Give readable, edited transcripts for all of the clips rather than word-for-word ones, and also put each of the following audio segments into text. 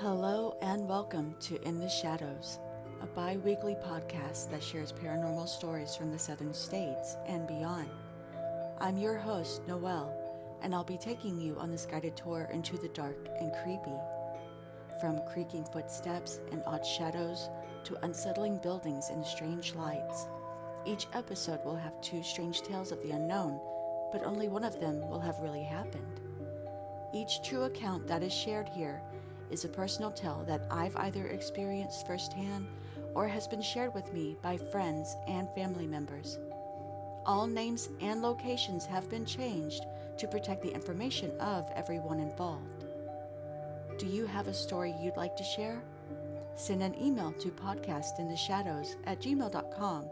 Hello and welcome to In the Shadows, a bi-weekly podcast that shares paranormal stories from the southern states and beyond. I'm your host, Noelle, and I'll be taking you on this guided tour into the dark and creepy. From creaking footsteps and odd shadows to unsettling buildings and strange lights. Each episode will have two strange tales of the unknown, but only one of them will have really happened. Each true account that is shared here is a personal tale that I've either experienced firsthand or has been shared with me by friends and family members. All names and locations have been changed to protect the information of everyone involved. Do you have a story you'd like to share? Send an email to podcastintheshadows@gmail.com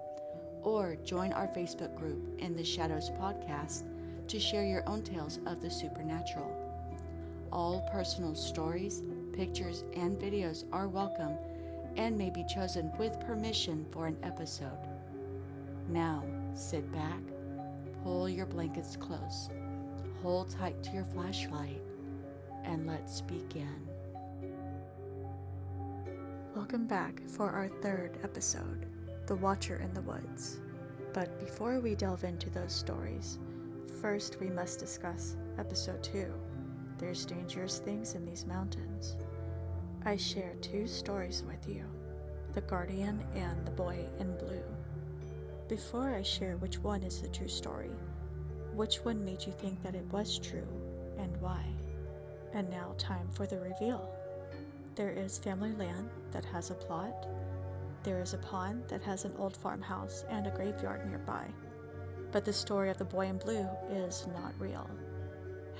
or join our Facebook group In the Shadows Podcast to share your own tales of the supernatural. All personal stories, pictures, and videos are welcome and may be chosen with permission for an episode. Now, sit back, pull your blankets close, hold tight to your flashlight, and let's begin. Welcome back for our third episode, The Watcher in the Woods. But before we delve into those stories, first we must discuss episode 2. There's dangerous things in these mountains. I share two stories with you, The Guardian and The Boy in Blue. Before I share which one is the true story, which one made you think that it was true and why? And now time for the reveal. There is family land that has a plot. There is a pond that has an old farmhouse and a graveyard nearby. But the story of The Boy in Blue is not real.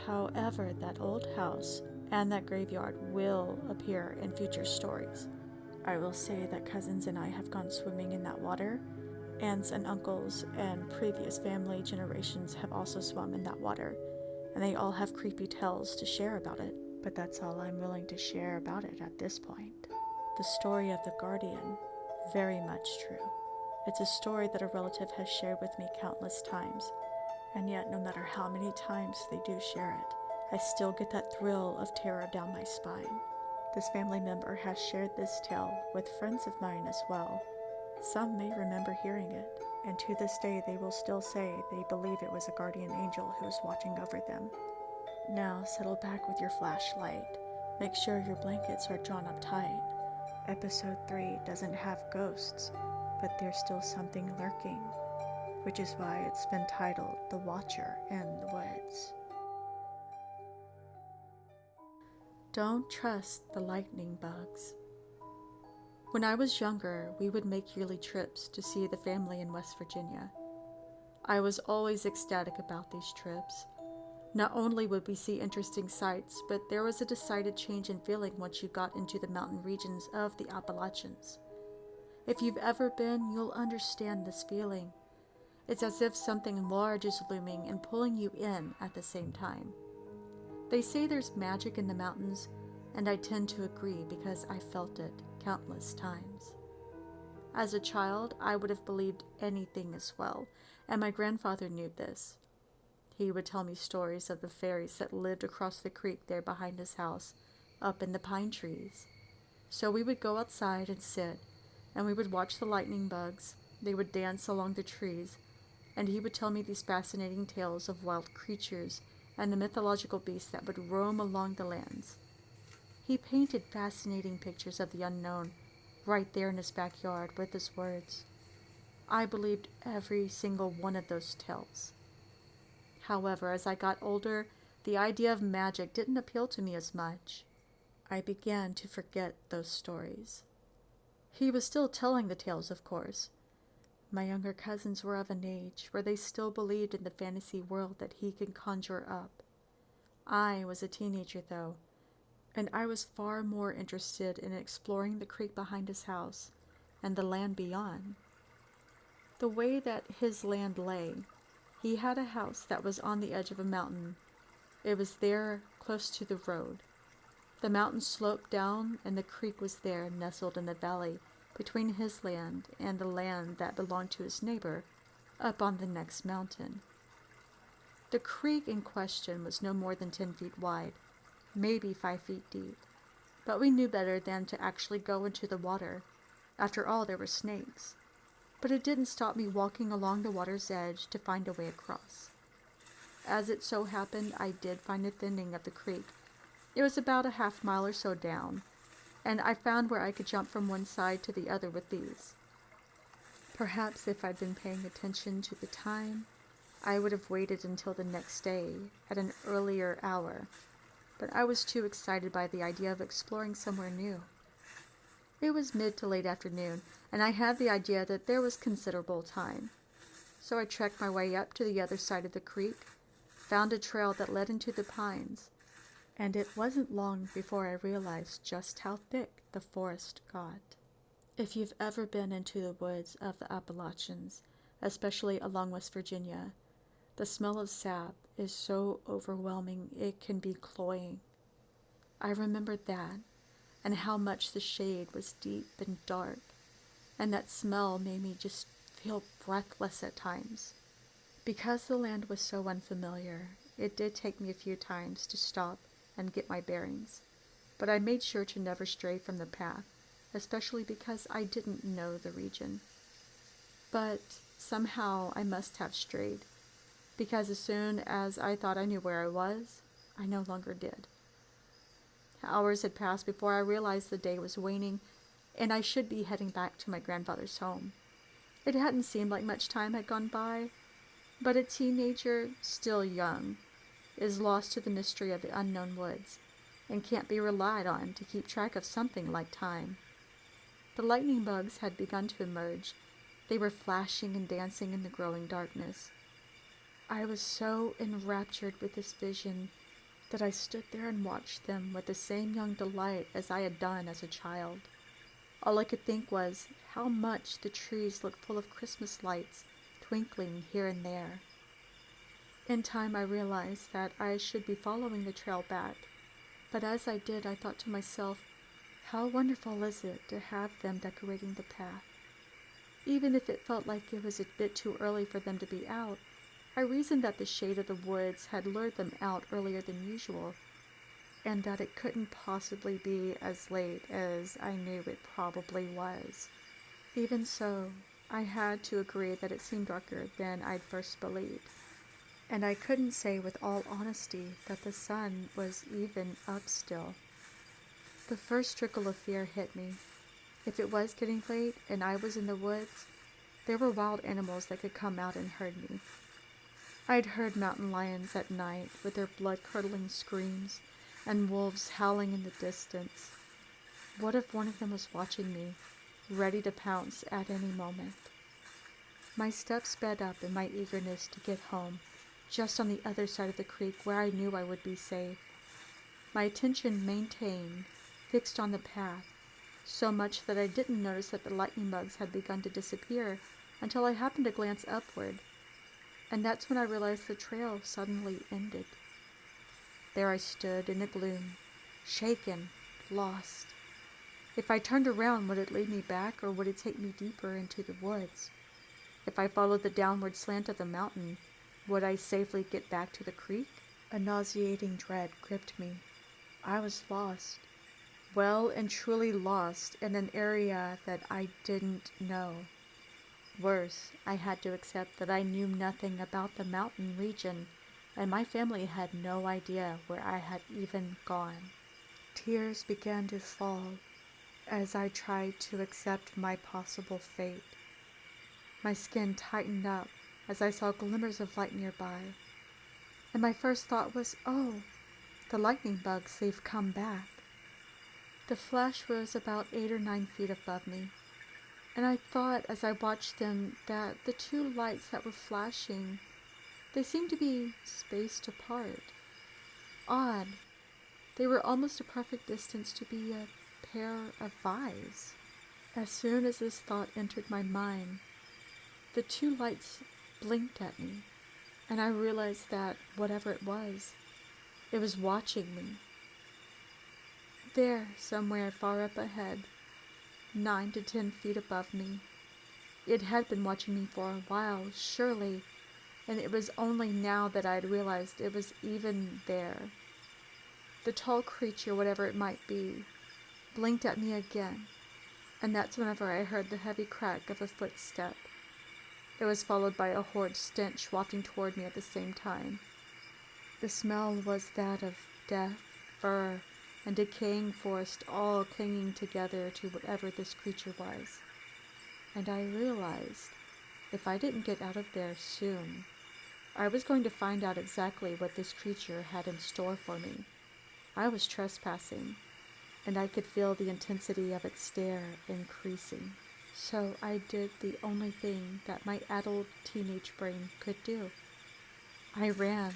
However, that old house and that graveyard will appear in future stories. I will say that cousins and I have gone swimming in that water. Aunts and uncles and previous family generations have also swum in that water, and they all have creepy tales to share about it. But that's all I'm willing to share about it at this point. The story of the Guardian, very much true. It's a story that a relative has shared with me countless times. And yet, no matter how many times they do share it, I still get that thrill of terror down my spine. This family member has shared this tale with friends of mine as well. Some may remember hearing it, and to this day they will still say they believe it was a guardian angel who was watching over them. Now settle back with your flashlight. Make sure your blankets are drawn up tight. Episode 3 doesn't have ghosts, but there's still something lurking, which is why it's been titled The Watcher in the Woods. Don't trust the lightning bugs. When I was younger, we would make yearly trips to see the family in West Virginia. I was always ecstatic about these trips. Not only would we see interesting sights, but there was a decided change in feeling once you got into the mountain regions of the Appalachians. If you've ever been, you'll understand this feeling. It's as if something large is looming and pulling you in at the same time. They say there's magic in the mountains, and I tend to agree because I felt it countless times. As a child, I would have believed anything as well, and my grandfather knew this. He would tell me stories of the fairies that lived across the creek there behind his house, up in the pine trees. So we would go outside and sit, and we would watch the lightning bugs. They would dance along the trees, and he would tell me these fascinating tales of wild creatures and the mythological beasts that would roam along the lands. He painted fascinating pictures of the unknown right there in his backyard with his words. I believed every single one of those tales. However, as I got older, the idea of magic didn't appeal to me as much. I began to forget those stories. He was still telling the tales, of course. My younger cousins were of an age where they still believed in the fantasy world that he could conjure up. I was a teenager, though, and I was far more interested in exploring the creek behind his house and the land beyond. The way that his land lay, he had a house that was on the edge of a mountain. It was there close to the road. The mountain sloped down, and the creek was there nestled in the valley between his land and the land that belonged to his neighbor up on the next mountain. The creek in question was no more than 10 feet wide, maybe 5 feet deep, But we knew better than to actually go into the water. After all, there were snakes. But it didn't stop me walking along the water's edge to find a way across. As it so happened, I did find a thinning of the creek. It was about a half mile or so down, and I found where I could jump from one side to the other with ease. Perhaps if I'd been paying attention to the time, I would have waited until the next day at an earlier hour, but I was too excited by the idea of exploring somewhere new. It was mid to late afternoon, and I had the idea that there was considerable time. So I trekked my way up to the other side of the creek, found a trail that led into the pines, and it wasn't long before I realized just how thick the forest got. If you've ever been into the woods of the Appalachians, especially along West Virginia, the smell of sap is so overwhelming it can be cloying. I remembered that, and how much the shade was deep and dark, and that smell made me just feel breathless at times. Because the land was so unfamiliar, it did take me a few times to stop and get my bearings, but I made sure to never stray from the path, especially because I didn't know the region. But somehow I must have strayed, because as soon as I thought I knew where I was, I no longer did. Hours had passed before I realized the day was waning, and I should be heading back to my grandfather's home. It hadn't seemed like much time had gone by, but a teenager, still young, is lost to the mystery of the unknown woods, and can't be relied on to keep track of something like time. The lightning bugs had begun to emerge. They were flashing and dancing in the growing darkness. I was so enraptured with this vision that I stood there and watched them with the same young delight as I had done as a child. All I could think was how much the trees looked full of Christmas lights twinkling here and there. In time I realized that I should be following the trail back, but as I did I thought to myself, how wonderful is it to have them decorating the path. Even if it felt like it was a bit too early for them to be out, I reasoned that the shade of the woods had lured them out earlier than usual, and that it couldn't possibly be as late as I knew it probably was. Even so, I had to agree that it seemed darker than I'd first believed, and I couldn't say with all honesty that the sun was even up still. The first trickle of fear hit me. If it was getting late and I was in the woods, there were wild animals that could come out and herd me. I'd heard mountain lions at night with their blood-curdling screams and wolves howling in the distance. What if one of them was watching me, ready to pounce at any moment? My steps sped up in my eagerness to get home, just on the other side of the creek where I knew I would be safe. My attention maintained, fixed on the path, so much that I didn't notice that the lightning bugs had begun to disappear until I happened to glance upward. And that's when I realized the trail suddenly ended. There I stood in the gloom, shaken, lost. If I turned around, would it lead me back, or would it take me deeper into the woods? If I followed the downward slant of the mountain, would I safely get back to the creek? A nauseating dread gripped me. I was lost, well and truly lost in an area that I didn't know. Worse, I had to accept that I knew nothing about the mountain region, and my family had no idea where I had even gone. Tears began to fall as I tried to accept my possible fate. My skin tightened up as I saw glimmers of light nearby, and my first thought was, oh, the lightning bugs, they've come back. The flash was about 8 or 9 feet above me, and I thought as I watched them that the two lights that were flashing, they seemed to be spaced apart. Odd. They were almost a perfect distance to be a pair of eyes. As soon as this thought entered my mind, the two lights blinked at me, and I realized that whatever it was watching me. There, somewhere far up ahead, 9 to 10 feet above me. It had been watching me for a while, surely, and it was only now that I had realized it was even there. The tall creature, whatever it might be, blinked at me again, and that's whenever I heard the heavy crack of a footstep. It was followed by a horrid stench wafting toward me at the same time. The smell was that of death, fur, and decaying forest all clinging together to whatever this creature was. And I realized if I didn't get out of there soon, I was going to find out exactly what this creature had in store for me. I was trespassing, and I could feel the intensity of its stare increasing. So I did the only thing that my addled teenage brain could do. I ran,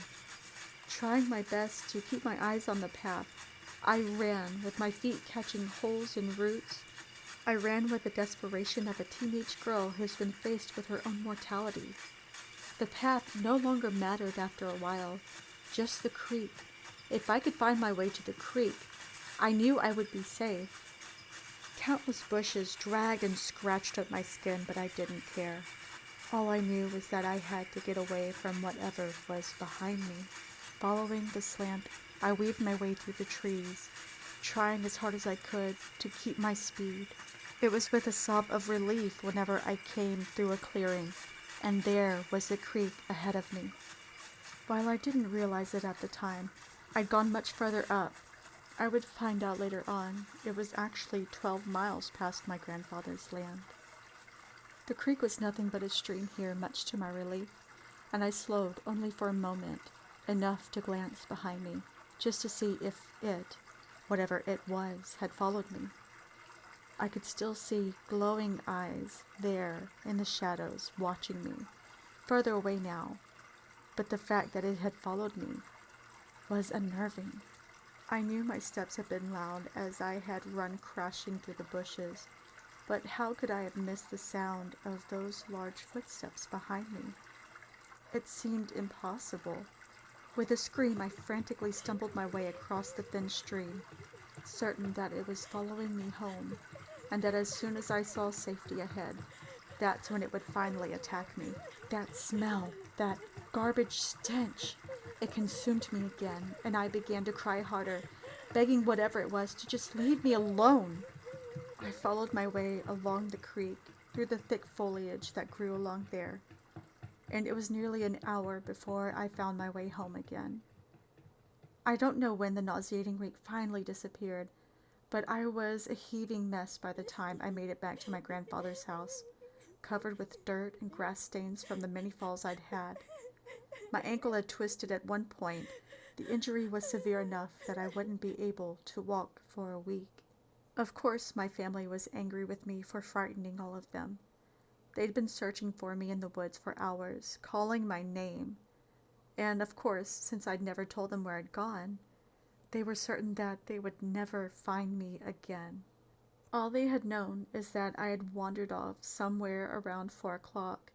trying my best to keep my eyes on the path. I ran with my feet catching holes in roots. I ran with the desperation of a teenage girl who's been faced with her own mortality. The path no longer mattered after a while, just the creek. If I could find my way to the creek, I knew I would be safe. Countless bushes dragged and scratched at my skin, but I didn't care. All I knew was that I had to get away from whatever was behind me. Following the slant, I weaved my way through the trees, trying as hard as I could to keep my speed. It was with a sob of relief whenever I came through a clearing, and there was the creek ahead of me. While I didn't realize it at the time, I'd gone much further up. I would find out later on, it was actually 12 miles past my grandfather's land. The creek was nothing but a stream here, much to my relief, and I slowed only for a moment, enough to glance behind me, just to see if it, whatever it was, had followed me. I could still see glowing eyes there in the shadows, watching me, further away now, but the fact that it had followed me was unnerving. I knew my steps had been loud as I had run crashing through the bushes, but how could I have missed the sound of those large footsteps behind me? It seemed impossible. With a scream, I frantically stumbled my way across the thin stream, certain that it was following me home, and that as soon as I saw safety ahead, that's when it would finally attack me. That smell, that garbage stench, it consumed me again, and I began to cry harder, begging whatever it was to just leave me alone. I followed my way along the creek, through the thick foliage that grew along there, and it was nearly an hour before I found my way home again. I don't know when the nauseating reek finally disappeared, but I was a heaving mess by the time I made it back to my grandfather's house, covered with dirt and grass stains from the many falls I'd had. My ankle had twisted at one point. The injury was severe enough that I wouldn't be able to walk for a week. Of course, my family was angry with me for frightening all of them. They'd been searching for me in the woods for hours, calling my name. And of course, since I'd never told them where I'd gone, they were certain that they would never find me again. All they had known is that I had wandered off somewhere around 4 o'clock,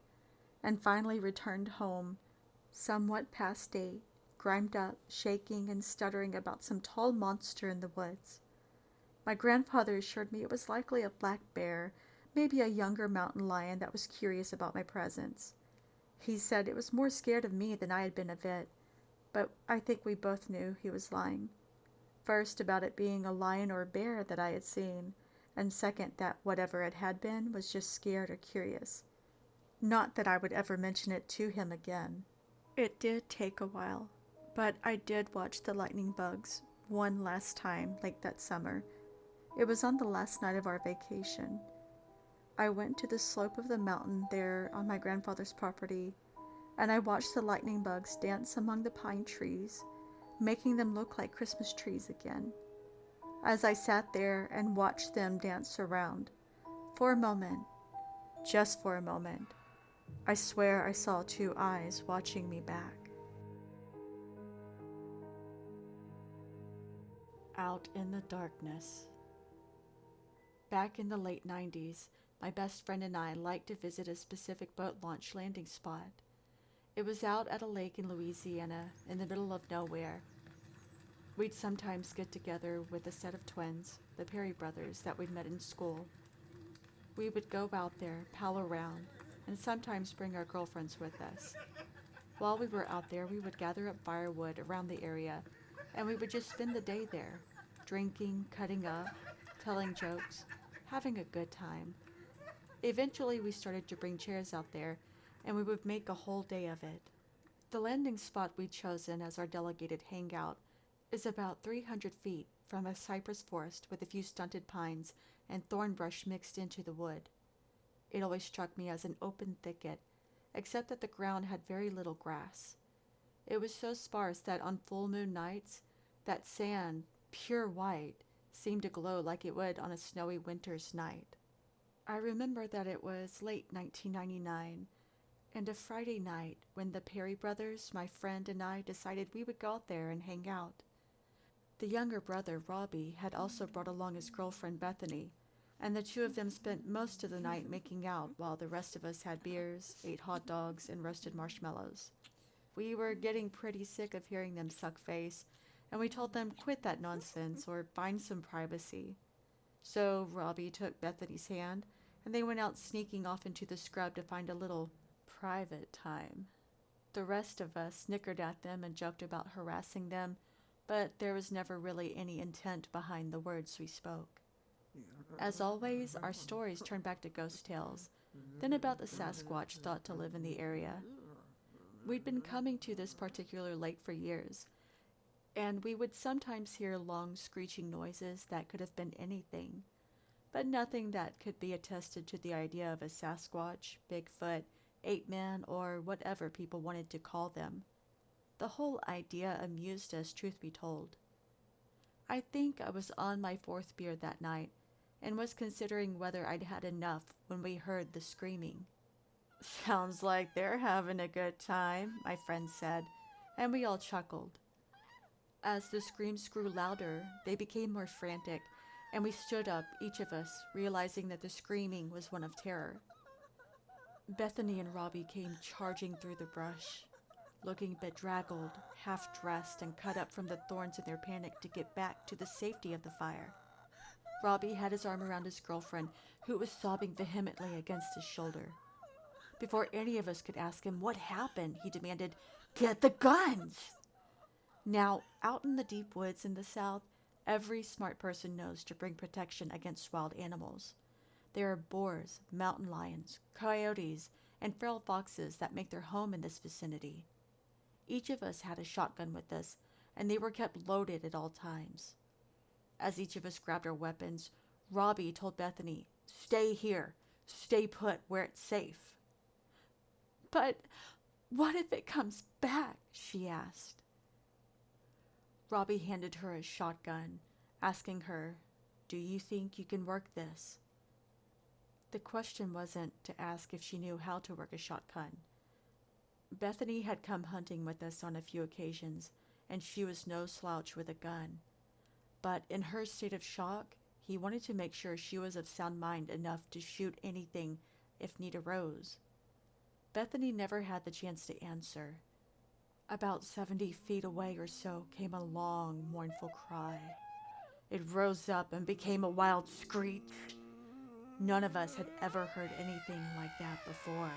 and finally returned home somewhat past 8, grimed up, shaking and stuttering about some tall monster in the woods. My grandfather assured me it was likely a black bear, maybe a younger mountain lion that was curious about my presence. He said it was more scared of me than I had been of it, but I think we both knew he was lying. First, about it being a lion or a bear that I had seen, and second, that whatever it had been was just scared or curious. Not that I would ever mention it to him again. It did take a while, but I did watch the lightning bugs one last time late that summer. It was on the last night of our vacation. I went to the slope of the mountain there on my grandfather's property, and I watched the lightning bugs dance among the pine trees, making them look like Christmas trees again. As I sat there and watched them dance around, for a moment, just for a moment, I swear I saw 2 eyes watching me back. Out in the darkness. Back in the late 90s, my best friend and I liked to visit a specific boat launch landing spot. It was out at a lake in Louisiana, in the middle of nowhere. We'd sometimes get together with a set of twins, the Perry brothers, that we'd met in school. We would go out there, pal around, and sometimes bring our girlfriends with us. While we were out there, we would gather up firewood around the area, and we would just spend the day there, drinking, cutting up, telling jokes, having a good time. Eventually, we started to bring chairs out there, and we would make a whole day of it. The landing spot we'd chosen as our delegated hangout is about 300 feet from a cypress forest with a few stunted pines and thorn brush mixed into the wood. It always struck me as an open thicket, except that the ground had very little grass. It was so sparse that on full moon nights, that sand, pure white, seemed to glow like it would on a snowy winter's night. I remember that it was late 1999 and a Friday night when the Perry brothers, my friend, and I decided we would go out there and hang out. The younger brother, Robbie, had also brought along his girlfriend, Bethany, and the two of them spent most of the night making out while the rest of us had beers, ate hot dogs, and roasted marshmallows. We were getting pretty sick of hearing them suck face, and we told them quit that nonsense or find some privacy. So Robbie took Bethany's hand, and they went out sneaking off into the scrub to find a little private time. The rest of us snickered at them and joked about harassing them, but there was never really any intent behind the words we spoke. As always, our stories turned back to ghost tales, then about the Sasquatch thought to live in the area. We'd been coming to this particular lake for years, and we would sometimes hear long screeching noises that could have been anything, but nothing that could be attested to the idea of a Sasquatch, Bigfoot, ape-man, or whatever people wanted to call them. The whole idea amused us, truth be told. I think I was on my fourth beer that night and was considering whether I'd had enough when we heard the screaming. "Sounds like they're having a good time," my friend said, and we all chuckled. As the screams grew louder, they became more frantic, and we stood up, each of us, realizing that the screaming was one of terror. Bethany and Robbie came charging through the brush, looking bedraggled, half-dressed, and cut up from the thorns in their panic to get back to the safety of the fire. Robbie had his arm around his girlfriend, who was sobbing vehemently against his shoulder. Before any of us could ask him what happened, he demanded, "Get the guns!" Now, out in the deep woods in the south, every smart person knows to bring protection against wild animals. There are boars, mountain lions, coyotes, and feral foxes that make their home in this vicinity. Each of us had a shotgun with us, and they were kept loaded at all times. As each of us grabbed our weapons, Robbie told Bethany, "Stay here. Stay put where it's safe." "But what if it comes back?" she asked. Robbie handed her a shotgun, asking her, "Do you think you can work this?" The question wasn't to ask if she knew how to work a shotgun. Bethany had come hunting with us on a few occasions, and she was no slouch with a gun. But in her state of shock, he wanted to make sure she was of sound mind enough to shoot anything if need arose. Bethany never had the chance to answer. About 70 feet away or so came a long, mournful cry. It rose up and became a wild screech. None of us had ever heard anything like that before.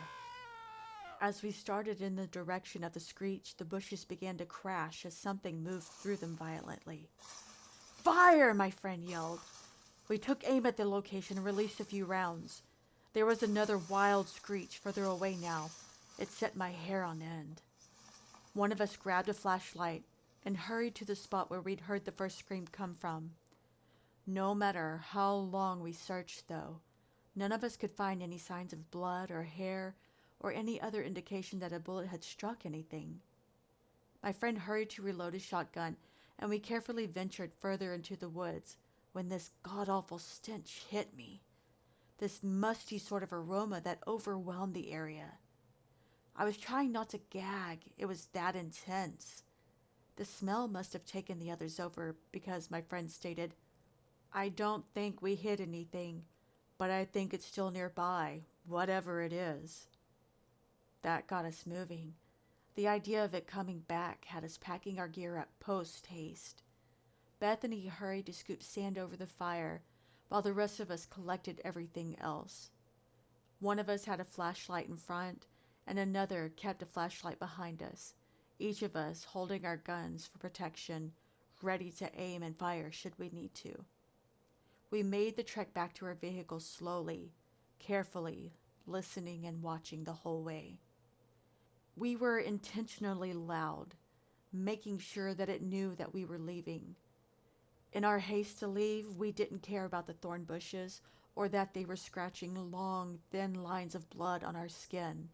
As we started in the direction of the screech, the bushes began to crash as something moved through them violently. "Fire!" my friend yelled. We took aim at the location and released a few rounds. There was another wild screech further away now. It set my hair on end. One of us grabbed a flashlight and hurried to the spot where we'd heard the first scream come from. No matter how long we searched, though, none of us could find any signs of blood or hair or any other indication that a bullet had struck anything. My friend hurried to reload his shotgun, and we carefully ventured further into the woods when this god-awful stench hit me. This musty sort of aroma that overwhelmed the area. I was trying not to gag. It was that intense. The smell must have taken the others over because my friend stated, "I don't think we hit anything, but I think it's still nearby, whatever it is." That got us moving. The idea of it coming back had us packing our gear up post-haste. Bethany hurried to scoop sand over the fire, while the rest of us collected everything else. One of us had a flashlight in front, and another kept a flashlight behind us, each of us holding our guns for protection, ready to aim and fire should we need to. We made the trek back to our vehicle slowly, carefully, listening and watching the whole way. We were intentionally loud, making sure that it knew that we were leaving. In our haste to leave, we didn't care about the thorn bushes or that they were scratching long, thin lines of blood on our skin.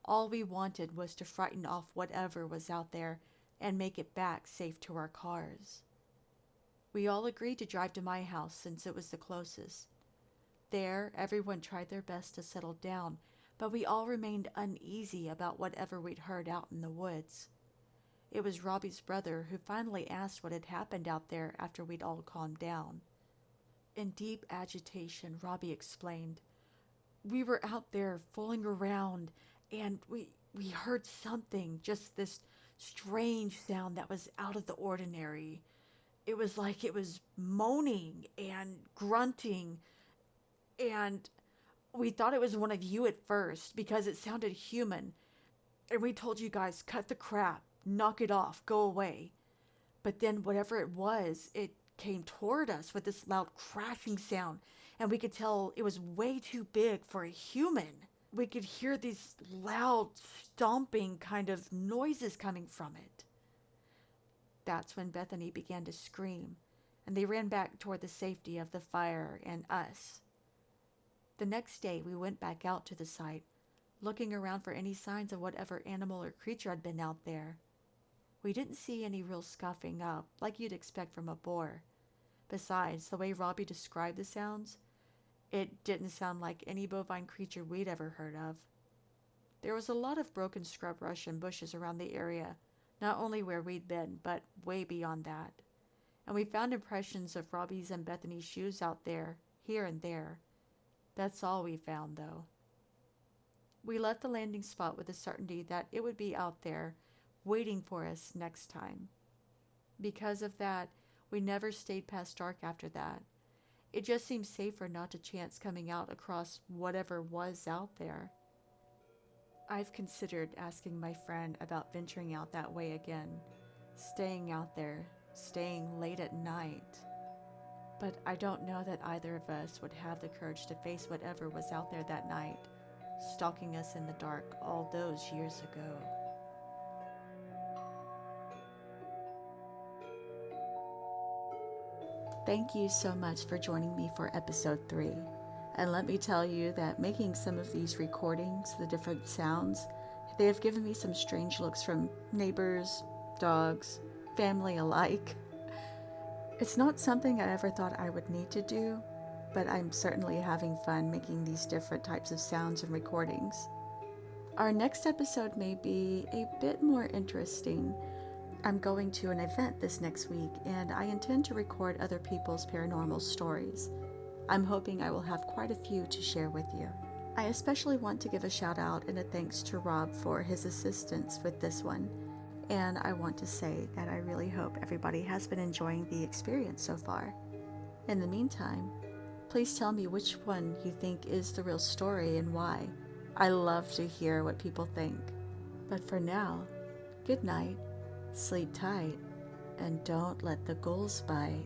All we wanted was to frighten off whatever was out there and make it back safe to our cars. We all agreed to drive to my house since it was the closest. There, everyone tried their best to settle down, but we all remained uneasy about whatever we'd heard out in the woods. It was Robbie's brother who finally asked what had happened out there after we'd all calmed down. In deep agitation, Robbie explained, "We were out there fooling around and we heard something, just this strange sound that was out of the ordinary. It was like it was moaning and grunting, and we thought it was one of you at first because it sounded human. And we told you guys, cut the crap, knock it off, go away. But then whatever it was, it came toward us with this loud crashing sound, and we could tell it was way too big for a human. We could hear these loud stomping kind of noises coming from it." That's when Bethany began to scream, and they ran back toward the safety of the fire and us. The next day, we went back out to the site, looking around for any signs of whatever animal or creature had been out there. We didn't see any real scuffing up, like you'd expect from a boar. Besides, the way Robbie described the sounds, it didn't sound like any bovine creature we'd ever heard of. There was a lot of broken scrub brush and bushes around the area, not only where we'd been, but way beyond that. And we found impressions of Robbie's and Bethany's shoes out there, here and there. That's all we found, though. We left the landing spot with the certainty that it would be out there, waiting for us next time. Because of that, we never stayed past dark after that. It just seemed safer not to chance coming out across whatever was out there. I've considered asking my friend about venturing out that way again, staying out there, staying late at night. But I don't know that either of us would have the courage to face whatever was out there that night, stalking us in the dark all those years ago. Thank you so much for joining me for episode 3. And let me tell you that making some of these recordings, the different sounds, they have given me some strange looks from neighbors, dogs, family alike. It's not something I ever thought I would need to do, but I'm certainly having fun making these different types of sounds and recordings. Our next episode may be a bit more interesting. I'm going to an event this next week, and I intend to record other people's paranormal stories. I'm hoping I will have quite a few to share with you. I especially want to give a shout out and a thanks to Rob for his assistance with this one. And I want to say that I really hope everybody has been enjoying the experience so far. In the meantime, please tell me which one you think is the real story and why. I love to hear what people think. But for now, good night, sleep tight, and don't let the ghouls bite.